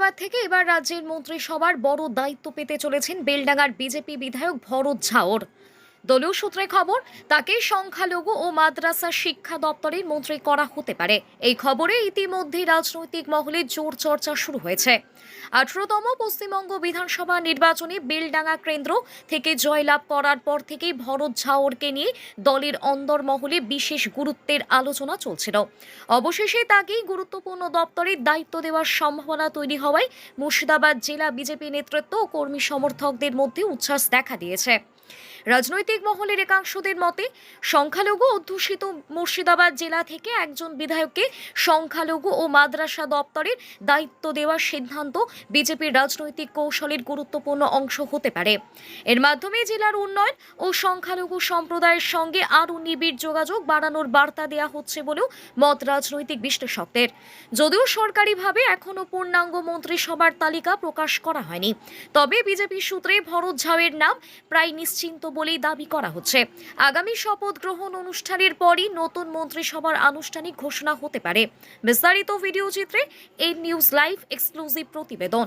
মুর্শিদাবাদ থেকে এবার রাজ্যের মন্ত্রিসভার বড় দায়িত্ব পেতে চলেছেন বেলডাঙ্গার বিজেপি বিধায়ক ভরত ঝাওর। দলীয় সূত্রে খবর, তাকে সংখ্যালঘু ও মাদ্রাসা শিক্ষা দপ্তরের মন্ত্রী করা হতে পারে। এই খবরে ইতিমধ্যে রাজনৈতিক মহলে জোর চর্চা শুরু হয়েছে। 18তম পশ্চিমবঙ্গ বিধানসভা নির্বাচনে বেলডাঙ্গা কেন্দ্র থেকে জয়লাভ করার পর থেকেই ভরত ঝাওরকে নিয়ে দলের অন্দরমহলে বিশেষ গুরুত্বের আলোচনা চলছিল। অবশেষে তাকেই গুরুত্বপূর্ণ দপ্তরের দায়িত্ব দেওয়ার সম্ভাবনা তৈরি হওয়ায় মুর্শিদাবাদ জেলা বিজেপি নেতৃত্ব ও কর্মী সমর্থকদের মধ্যে উচ্ছ্বাস দেখা দিয়েছে। রাজনৈতিক মহলের একাংশদের মতে, সংখ্যালঘু অধ্যুষিত মুর্শিদাবাদ জেলা থেকে একজন বিধায়ককে সংখ্যালঘু ও মাদ্রাসা দপ্তরের দায়িত্ব দেওয়ার সিদ্ধান্ত বিজেপির রাজনৈতিক কৌশলের গুরুত্বপূর্ণ অংশ হতে পারে। এর মাধ্যমে জেলার উন্নয়ন ও সংখ্যালঘু সম্প্রদায়ের সঙ্গে আরও নিবিড় যোগাযোগ বাড়ানোর বার্তা দেওয়া হচ্ছে বলেও মত রাজনৈতিক বিশ্লেষকদের। যদিও সরকারিভাবে এখনও পূর্ণাঙ্গ মন্ত্রিসভার তালিকা প্রকাশ করা হয়নি, তবে বিজেপি সূত্রে ভরত ঝাওয়ের নাম প্রায় নিশ্চিন্ত বলেই দাবি করা হচ্ছে। আগামী শপথ গ্রহণ অনুষ্ঠানের পরই নতুন মন্ত্রিসভার আনুষ্ঠানিক ঘোষণা হতে পারে। বিস্তারিত ভিডিও চিত্রে এই নিউজ লাইভ এক্সক্লুসিভ প্রতিবেদন।